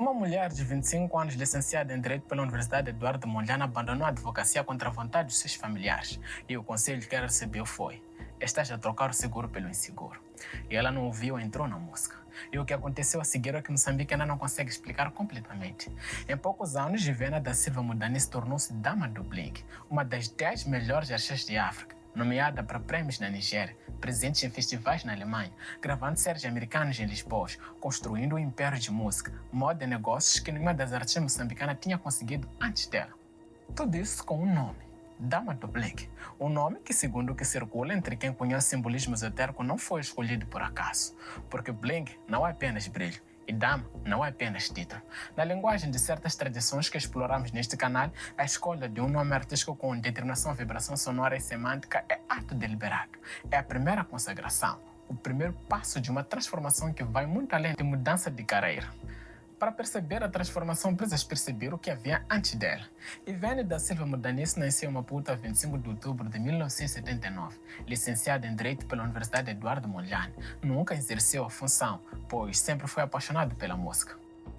Uma mulher de 25 anos, licenciada em Direito pela Universidade Eduardo Mondlane, abandonou a advocacia contra a vontade dos seus familiares e o conselho que ela recebeu foi: estás a trocar o seguro pelo inseguro. E ela não ouviu e entrou na música. E o que aconteceu a seguir é que Moçambique ainda não consegue explicar completamente. Em poucos anos, Jivena da Silva Mudanice tornou-se dama do bling, uma das 10 melhores artistas de África, nomeada para prêmios na Nigéria, presentes em festivais na Alemanha, gravando séries americanas em Lisboa, construindo um império de música, moda e negócios que nenhuma das artistas moçambicanas tinha conseguido antes dela. Tudo isso com um nome: Dama do Bling. Um nome que, segundo o que circula entre quem conhece simbolismo esotérico, não foi escolhido por acaso, porque bling não é apenas brilho, e dama não é apenas título. Na linguagem de certas tradições que exploramos neste canal, a escolha de um nome artístico com determinação, vibração sonora e semântica é ato deliberado. É a primeira consagração, o primeiro passo de uma transformação que vai muito além de mudança de carreira. Para perceber a transformação, precisas perceber o que havia antes dela. Ivene da Silva Mudanice nasceu em Maputo a 25 de outubro de 1979. Licenciada em Direito pela Universidade Eduardo Mondlane, nunca exerceu a função, pois sempre foi apaixonado pela música.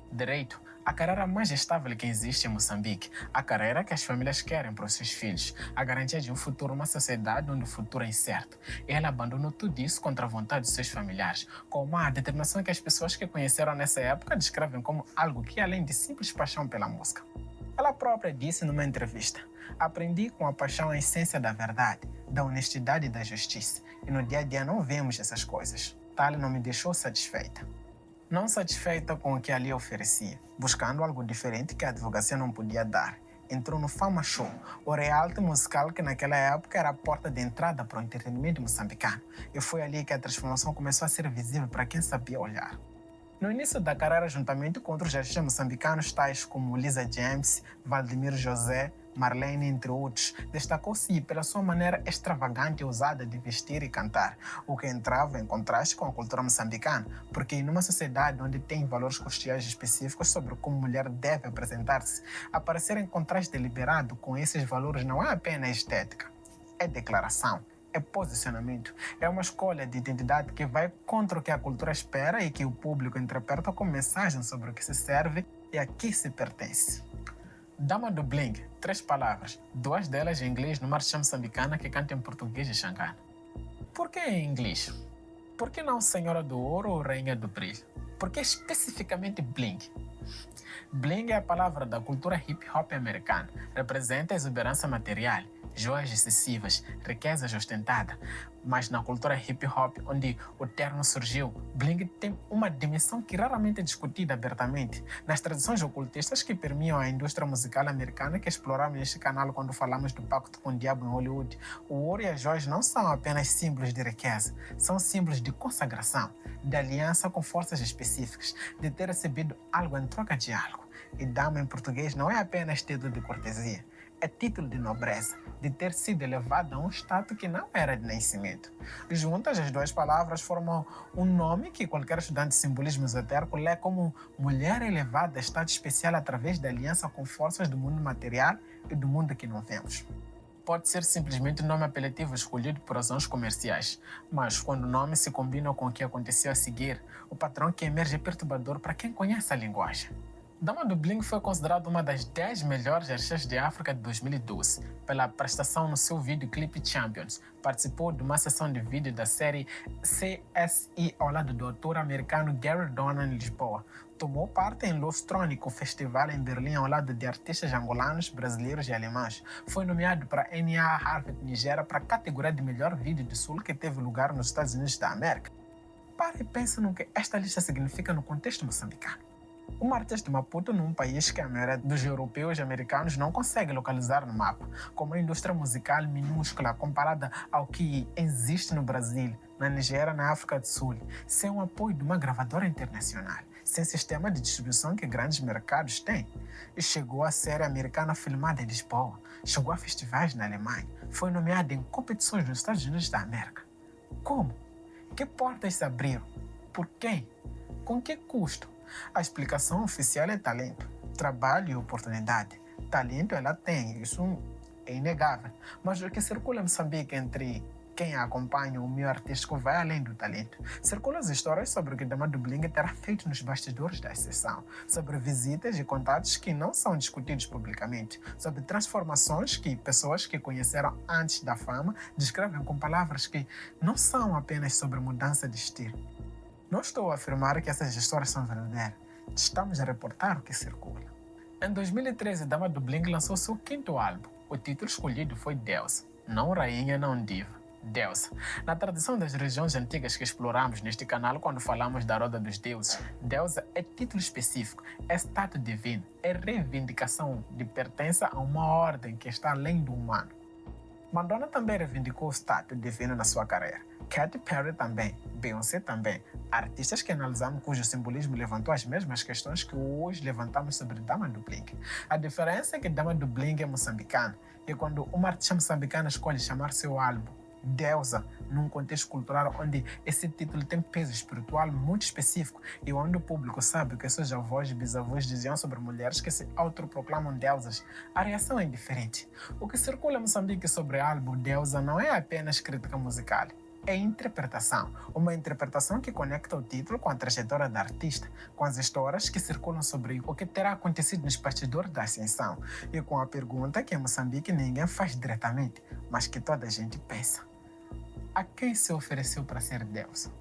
Direito, a carreira mais estável que existe em Moçambique, a carreira que as famílias querem para os seus filhos, a garantia de um futuro, uma sociedade onde o futuro é incerto. Ela abandonou tudo isso contra a vontade de seus familiares, com uma determinação que as pessoas que conheceram nessa época descrevem como algo que é além de simples paixão pela música. Ela própria disse numa entrevista: aprendi com a paixão a essência da verdade, da honestidade e da justiça, e no dia a dia não vemos essas coisas. Tal não me deixou satisfeita. Não satisfeita com o que ali oferecia, buscando algo diferente que a advocacia não podia dar, entrou no Fama Show, o reality musical que naquela época era a porta de entrada para o entretenimento moçambicano, e foi ali que a transformação começou a ser visível para quem sabia olhar. No início da carreira, juntamente com outros artistas moçambicanos tais como Lisa James, Valdemiro José, Marlene, entre outros, destacou-se pela sua maneira extravagante e ousada de vestir e cantar, o que entrava em contraste com a cultura moçambicana, porque numa sociedade onde tem valores culturais específicos sobre como a mulher deve apresentar-se, aparecer em contraste deliberado com esses valores não é apenas estética, é declaração. É posicionamento, é uma escolha de identidade que vai contra o que a cultura espera e que o público interpreta como mensagem sobre o que se serve e a que se pertence. Dama do Bling, 3 palavras, 2 delas em inglês numa artista moçambicana que canta em português de Xangana. Por que em inglês? Por que não Senhora do Ouro ou Rainha do Brilho? Por que especificamente Bling? Bling é a palavra da cultura hip-hop americana, representa a exuberância material, joias excessivas, riqueza ostentada. Mas na cultura hip-hop, onde o termo surgiu, bling tem uma dimensão que raramente é discutida abertamente. Nas tradições ocultistas que permeiam a indústria musical americana que exploramos neste canal quando falamos do pacto com o diabo em Hollywood, o ouro e as joias não são apenas símbolos de riqueza, são símbolos de consagração, de aliança com forças específicas, de ter recebido algo em troca de algo. E dama em português não é apenas título de cortesia, é título de nobreza, de ter sido elevado a um status que não era de nascimento. Juntas, as 2 palavras formam um nome que qualquer estudante de simbolismo esotérico lê como mulher elevada a status especial através da aliança com forças do mundo material e do mundo que não vemos. Pode ser simplesmente um nome apelativo escolhido por razões comerciais, mas quando o nome se combina com o que aconteceu a seguir, o padrão que emerge é perturbador para quem conhece a linguagem. Dama do Bling foi considerada uma das 10 melhores artistas de África de 2012 pela prestação no seu videoclipe Champions. Participou de uma sessão de vídeo da série CSI ao lado do ator americano Gary Donan em Lisboa. Tomou parte em Lustronic, um festival em Berlim ao lado de artistas angolanos, brasileiros e alemães. Foi nomeado para a NA Harvard Nigéria para a categoria de melhor vídeo de sul que teve lugar nos Estados Unidos da América. Pare e pense no que esta lista significa no contexto moçambicano. Uma artista de Maputo num país que a maioria dos europeus e americanos não consegue localizar no mapa, com uma indústria musical minúscula comparada ao que existe no Brasil, na Nigéria, na África do Sul, sem o apoio de uma gravadora internacional, sem sistema de distribuição que grandes mercados têm. E chegou a série americana filmada em Lisboa, chegou a festivais na Alemanha, foi nomeada em competições nos Estados Unidos da América. Como? Que portas se abriram? Por quem? Com que custo? A explicação oficial é talento, trabalho e oportunidade. Talento ela tem, isso é inegável. Mas o que circula em Moçambique entre Quem a acompanha, o meio artístico vai além do talento. Circulam as histórias sobre o que Dama do Bling terá feito nos bastidores da sessão, sobre visitas e contatos que não são discutidos publicamente, sobre transformações que pessoas que conheceram antes da fama descrevem com palavras que não são apenas sobre mudança de estilo. Não estou a afirmar que essas histórias são verdadeiras. Estamos a reportar o que circula. Em 2013, Dama do Bling lançou seu quinto álbum. O título escolhido foi Deusa, não rainha, não diva. Deusa. Na tradição das religiões antigas que exploramos neste canal quando falamos da Roda dos Deuses, Deusa é título específico, é status divino, é reivindicação de pertença a uma ordem que está além do humano. Madonna também reivindicou o status divino na sua carreira. Katy Perry também, Beyoncé também, artistas que analisamos cujo simbolismo levantou as mesmas questões que hoje levantamos sobre Dama do Bling. A diferença é que Dama do Bling é moçambicana, e quando uma artista moçambicana escolhe chamar seu álbum Deusa, num contexto cultural onde esse título tem peso espiritual muito específico e onde o público sabe o que seus avós e bisavós diziam sobre mulheres que se autoproclamam deusas, a reação é diferente. O que circula em Moçambique sobre o álbum Deusa não é apenas crítica musical, é interpretação. Uma interpretação que conecta o título com a trajetória da artista, com as histórias que circulam sobre o que terá acontecido nos bastidores da ascensão e com a pergunta que em Moçambique ninguém faz diretamente, mas que toda a gente pensa. A quem se ofereceu para ser deusa?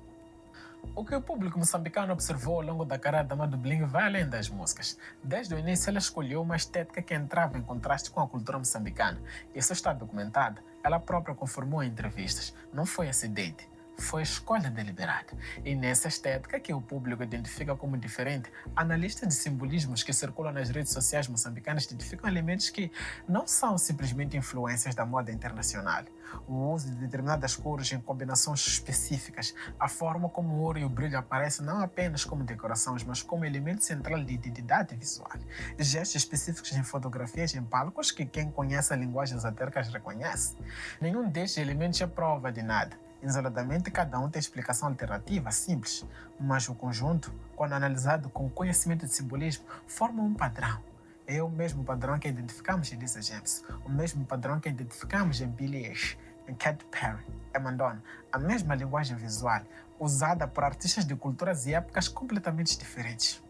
O que o público moçambicano observou ao longo da carreira da Dama do Bling vai além das músicas. Desde o início, ela escolheu uma estética que entrava em contraste com a cultura moçambicana. Isso está documentado. Ela própria confirmou em entrevistas. Não foi acidente. Foi escolha deliberada. E nessa estética que o público identifica como diferente, analistas de simbolismos que circulam nas redes sociais moçambicanas identificam elementos que não são simplesmente influências da moda internacional. O uso de determinadas cores em combinações específicas, a forma como o ouro e o brilho aparecem não apenas como decorações, mas como elemento central de identidade visual. Gestos específicos em fotografias e em palcos que quem conhece a linguagem esotérica reconhece. Nenhum destes elementos é prova de nada. Isoladamente, cada um tem explicação alternativa, simples, mas o conjunto, quando analisado com conhecimento de simbolismo, forma um padrão. É o mesmo padrão que identificamos em Lisa James, o mesmo padrão que identificamos em Billie Eilish, em Katy Perry, em Madonna, a mesma linguagem visual, usada por artistas de culturas e épocas completamente diferentes.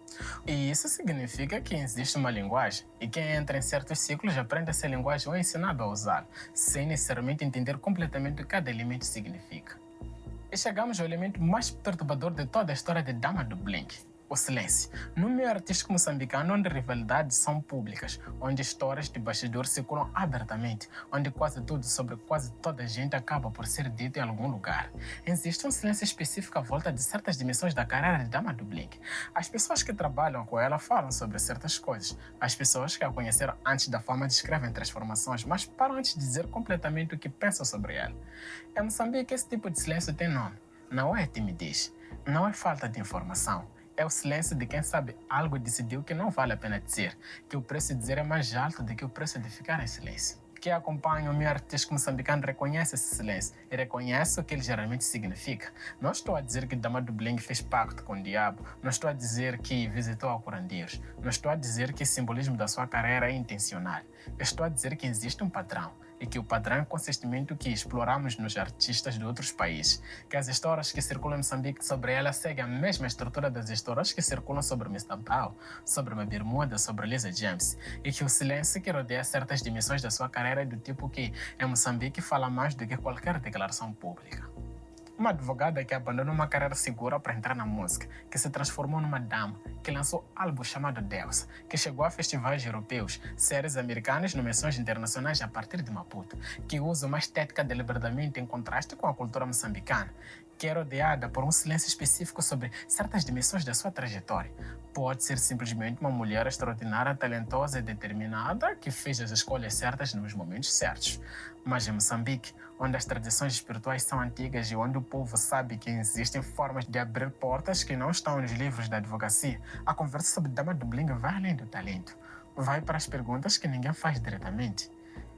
E isso significa que existe uma linguagem, e quem entra em certos ciclos aprende essa linguagem ou é ensinado a usá-la, sem necessariamente entender completamente o que cada elemento significa. E chegamos ao elemento mais perturbador de toda a história de Dama do Bling: o silêncio. No meio artístico moçambicano, onde rivalidades são públicas, onde histórias de bastidor circulam abertamente, onde quase tudo sobre quase toda a gente acaba por ser dito em algum lugar, existe um silêncio específico à volta de certas dimensões da carreira de Dama do Bling. As pessoas que trabalham com ela falam sobre certas coisas. As pessoas que a conheceram antes da fama descrevem transformações, mas param antes de dizer completamente o que pensam sobre ela. Em Moçambique, esse tipo de silêncio tem nome. Não é timidez, não é falta de informação. É o silêncio de quem sabe algo e decidiu que não vale a pena dizer, que o preço de dizer é mais alto do que o preço de ficar em silêncio. Quem acompanha o meio artístico moçambicano reconhece esse silêncio e reconhece o que ele geralmente significa. Não estou a dizer que Dama do Bling fez pacto com o diabo, não estou a dizer que visitou a curandeiros, não estou a dizer que o simbolismo da sua carreira é intencional. Eu estou a dizer que existe um padrão, e que o padrão é consistentemente o que exploramos nos artistas de outros países, que as histórias que circulam em Moçambique sobre ela seguem a mesma estrutura das histórias que circulam sobre Mr. Bao, sobre uma Bermuda, sobre Lisa James, e que o silêncio que rodeia certas dimensões da sua carreira é do tipo que, em Moçambique, fala mais do que qualquer declaração pública. Uma advogada que abandonou uma carreira segura para entrar na música, que se transformou numa dama, que lançou álbum chamado Deusa, que chegou a festivais europeus, séries americanas e nomeações internacionais a partir de Maputo, que usa uma estética deliberadamente em contraste com a cultura moçambicana, que é rodeada por um silêncio específico sobre certas dimensões da sua trajetória. Pode ser simplesmente uma mulher extraordinária, talentosa e determinada que fez as escolhas certas nos momentos certos. Mas em Moçambique, onde as tradições espirituais são antigas e onde o povo sabe que existem formas de abrir portas que não estão nos livros da advocacia, a conversa sobre Dama do Bling vai além do talento. Vai para as perguntas que ninguém faz diretamente.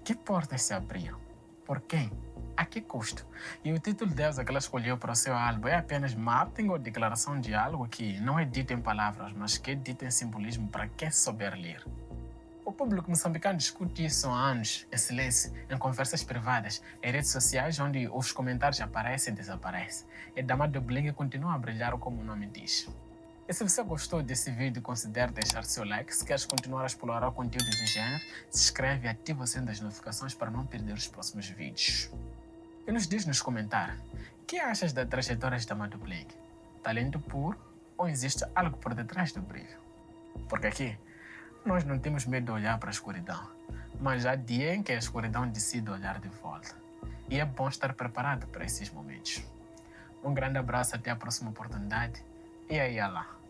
Que portas se abriram? Por quem? A que custo? E o título Deusa que ela escolheu para o seu álbum é apenas mapping ou declaração de algo que não é dito em palavras, mas que é dito em simbolismo para quem souber ler. O público moçambicano discute isso há anos, em silêncio, em conversas privadas, em redes sociais, onde os comentários aparecem e desaparecem. E Dama do Bling continua a brilhar como o nome diz. E se você gostou desse vídeo, considere deixar seu like. Se queres continuar a explorar o conteúdo do gênero, se inscreve e ativa o sino das notificações para não perder os próximos vídeos. E nos diz nos comentários, o que achas da trajetória de Dama do Bling? Talento puro ou existe algo por detrás do brilho? Porque aqui, nós não temos medo de olhar para a escuridão, mas há dia em que a escuridão decide olhar de volta. E é bom estar preparado para esses momentos. Um grande abraço, até a próxima oportunidade. E aí, Allah.